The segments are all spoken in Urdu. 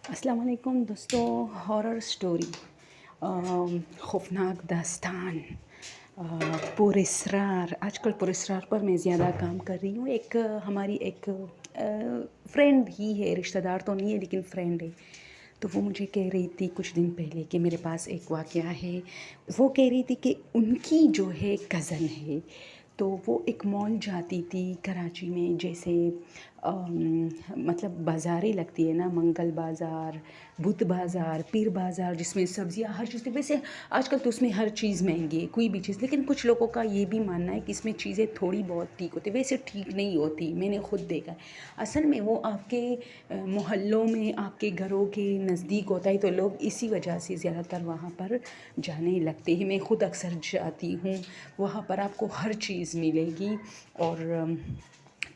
السلام علیکم دوستوں. ہارر سٹوری، خوفناک داستان، پر اسرار. آج کل پر اسرار پر میں زیادہ کام کر رہی ہوں. ہماری ایک فرینڈ ہی ہے، رشتہ دار تو نہیں ہے لیکن فرینڈ ہے. تو وہ مجھے کہہ رہی تھی کچھ دن پہلے کہ میرے پاس ایک واقعہ ہے. وہ کہہ رہی تھی کہ ان کی جو ہے کزن ہے، تو وہ ایک مال جاتی تھی کراچی میں. جیسے مطلب بازاریں لگتی ہے نا، منگل بازار، بدھ بازار، پیر بازار، جس میں سبزیاں ہر چیز. ویسے آج کل تو اس میں ہر چیز مہنگی ہے، کوئی بھی چیز. لیکن کچھ لوگوں کا یہ بھی ماننا ہے کہ اس میں چیزیں تھوڑی بہت ٹھیک ہوتی. ویسے ٹھیک نہیں ہوتی، میں نے خود دیکھا ہے. اصل میں وہ آپ کے محلوں میں، آپ کے گھروں کے نزدیک ہوتا ہے، تو لوگ اسی وجہ سے زیادہ تر وہاں پر جانے لگتے ہیں. میں خود اکثر جاتی ہوں وہاں پر. آپ کو ہر چیز ملے گی. اور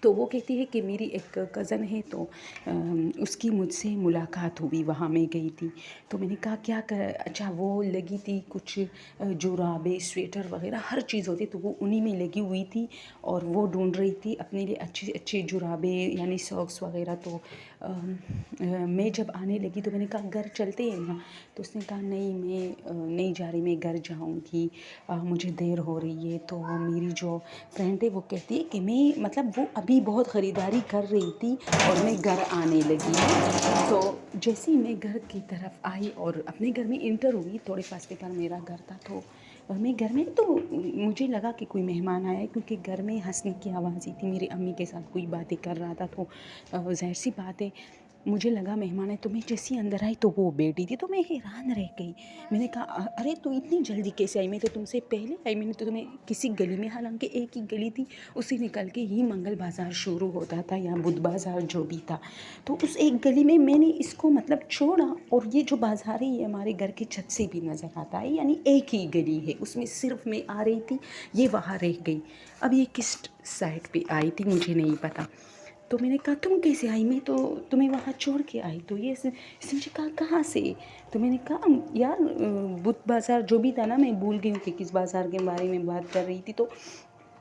تو وہ کہتی ہے کہ میری ایک کزن ہے، تو اس کی مجھ سے ملاقات ہوئی. وہاں میں گئی تھی تو میں نے کہا کیا اچھا وہ لگی تھی کچھ جرابیں، سویٹر وغیرہ ہر چیز ہوتی، تو وہ انہی میں لگی ہوئی تھی. اور وہ ڈھونڈ رہی تھی اپنے لیے اچھی اچھی جرابیں، یعنی ساکس وغیرہ. تو میں جب آنے لگی تو میں نے کہا گھر چلتے ہیں نا. تو اس نے کہا نہیں، میں نہیں جا رہی، میں گھر جاؤں گی، مجھے دیر ہو رہی ہے. تو میری جو فرینڈ ہے وہ کہتی ہے کہ میں مطلب وہ ابھی بہت خریداری کر رہی تھی اور میں گھر آنے لگی. تو جیسے ہی میں گھر کی طرف آئی اور اپنے گھر میں انٹر ہوئی، تھوڑے فاصلے پر میرا گھر تھا. تو میں گھر میں، تو مجھے لگا کہ کوئی مہمان آیا ہے، کیونکہ گھر میں ہنسنے کی آوازیں تھی. میری امی کے ساتھ کوئی باتیں کر رہا تھا، تو ظاہر سی بات ہے مجھے لگا مہمان ہے. تو میں جیسے ہی اندر آئی تو وہ بیٹھی تھی. تو میں حیران رہ گئی. میں نے کہا ارے تو اتنی جلدی کیسے آئی؟ میں تو تم سے پہلے آئی. میں نے تو تمہیں کسی گلی میں، حالانکہ ایک ہی گلی تھی، اسی نکل کے ہی منگل بازار شروع ہوتا تھا یا بدھ بازار جو بھی تھا. تو اس ایک گلی میں نے اس کو مطلب چھوڑا. اور یہ جو بازار ہے یہ ہمارے گھر کے چھت سے بھی نظر آتا ہے، یعنی ایک ہی گلی ہے. اس میں صرف میں آ رہی تھی، یہ وہاں رہ گئی. اب یہ کس سائڈ پہ آئی تھی مجھے نہیں پتا. تو میں نے کہا تم کیسے آئی؟ میں تو تمہیں وہاں چھوڑ کے آئی. تو اس نے مجھے کہا کہاں سے؟ تو میں نے کہا یار بدھ بازار جو بھی تھا نا، میں بھول گئی ہوں کہ کس بازار کے بارے میں بات کر رہی تھی. تو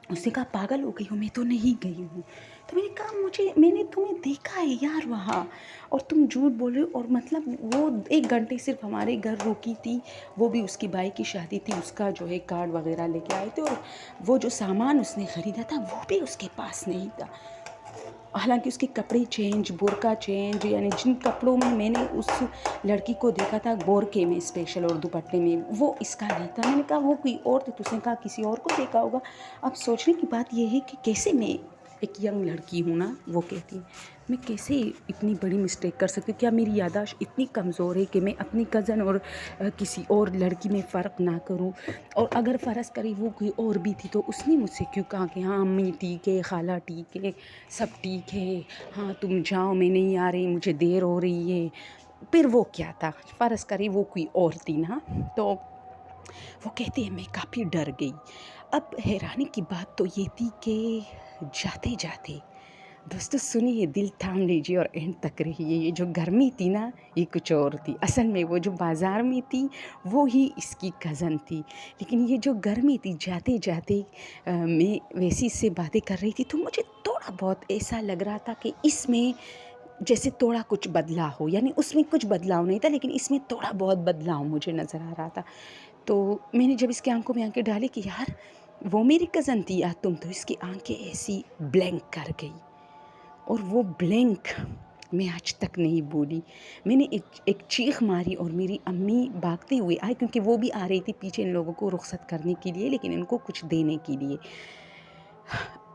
اس نے کہا پاگل ہو گئی ہو، میں تو نہیں گئی ہوں. تو میں نے کہا میں نے تمہیں دیکھا ہے یار وہاں، اور تم جھوٹ بول رہے ہو. اور مطلب وہ 1 گھنٹے صرف ہمارے گھر رکی تھی. وہ بھی اس کی بھائی کی شادی تھی، اس کا جو ہے کارڈ وغیرہ لے کے آئے تھے. اور وہ جو سامان اس نے خریدا تھا وہ بھی اس کے پاس نہیں تھا. حالانکہ اس کے کپڑے چینج، برقع چینج، یعنی جن کپڑوں میں نے اس لڑکی کو دیکھا تھا بورکے میں اسپیشل اور دوپٹے میں، وہ اس کا نہیں تھا. میں نے کہا وہ کوئی اور تھی. تو اس نے کہا کسی اور کو دیکھا ہوگا. اب سوچنے کی بات یہ ہے کہ کیسے میں ایک ینگ لڑکی ہوں نا، وہ کہتی ہے میں کیسے اتنی بڑی مسٹیک کر سکتی ہوں؟ کیا میری یادداشت اتنی کمزور ہے کہ میں اپنی کزن اور کسی اور لڑکی میں فرق نہ کروں؟ اور اگر فرض کری وہ کوئی اور بھی تھی تو اس نے مجھ سے کیوں کہا کہ ہاں امی ٹھیک ہے، خالہ ٹھیک ہے، سب ٹھیک ہے، ہاں تم جاؤ میں نہیں آ رہی، مجھے دیر ہو رہی ہے. پھر وہ کیا تھا؟ فرض کرے وہ کوئی اور تھی نا. تو وہ کہتی ہے میں کافی ڈر گئی. اب حیرانی کی بات تو یہ تھی کہ جاتے جاتے دوستو سنیے، دل تھام لیجیے اور اینڈ تک رہیے. یہ جو گرمی تھی نا یہ کچھ اور تھی. اصل میں وہ جو بازار میں تھی وہ ہی اس کی کزن تھی. لیکن یہ جو گرمی تھی، جاتے جاتے میں ویسی سے باتیں کر رہی تھی تو مجھے تھوڑا بہت ایسا لگ رہا تھا کہ اس میں جیسے تھوڑا کچھ بدلا ہو. یعنی اس میں کچھ بدلاؤ نہیں تھا لیکن اس میں تھوڑا بہت بدلاؤ مجھے نظر آ رہا تھا. تو میں نے جب اس کے آنکھوں میں آنکھیں ڈالی کہ یار وہ میری کزن تھی یا تم، تو اس کی آنکھیں ایسی بلینک کر گئی. اور وہ بلینک میں آج تک نہیں بولی. میں نے ایک چیخ ماری اور میری امی بھاگتے ہوئے آئے، کیونکہ وہ بھی آ رہی تھی پیچھے ان لوگوں کو رخصت کرنے کے لیے، لیکن ان کو کچھ دینے کے لیے.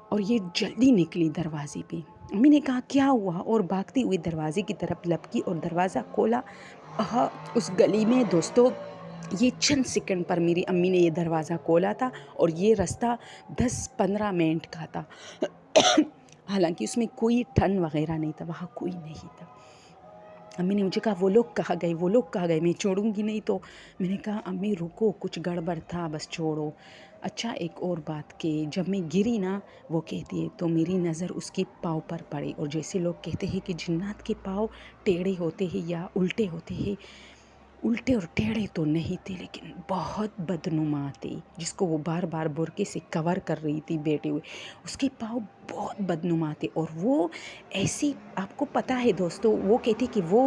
اور یہ جلدی نکلی دروازے پہ. امی نے کہا کیا ہوا؟ اور بھاگتے ہوئے دروازے کی طرف لپکی اور دروازہ کھولا. اس گلی میں دوستو یہ چند سیکنڈ پر میری امی نے یہ دروازہ کھولا تھا اور یہ رستہ 10-15 منٹ کا تھا. حالانکہ اس میں کوئی ٹھن وغیرہ نہیں تھا، وہاں کوئی نہیں تھا. امی نے مجھے کہا وہ لوگ کہاں گئے، وہ لوگ کہاں گئے، میں چھوڑوں گی نہیں. تو میں نے کہا امی رکو، کچھ گڑبڑ تھا، بس چھوڑو. اچھا ایک اور بات کہ جب میں گری نا، وہ کہتی ہے تو میری نظر اس کے پاؤں پر پڑی. اور جیسے لوگ کہتے ہیں کہ جنات کے پاؤں ٹیڑھے ہوتے ہیں یا الٹے ہوتے ہیں، الٹے اور ٹیڑھے تو نہیں تھے لیکن بہت بدنما تھے. جس کو وہ بار بار برقعے سے کور کر رہی تھی بیٹھے ہوئے، اس کے پاؤں بہت بدنما تھے. اور وہ ایسی، آپ کو پتہ ہے دوستو، وہ کہتی کہ وہ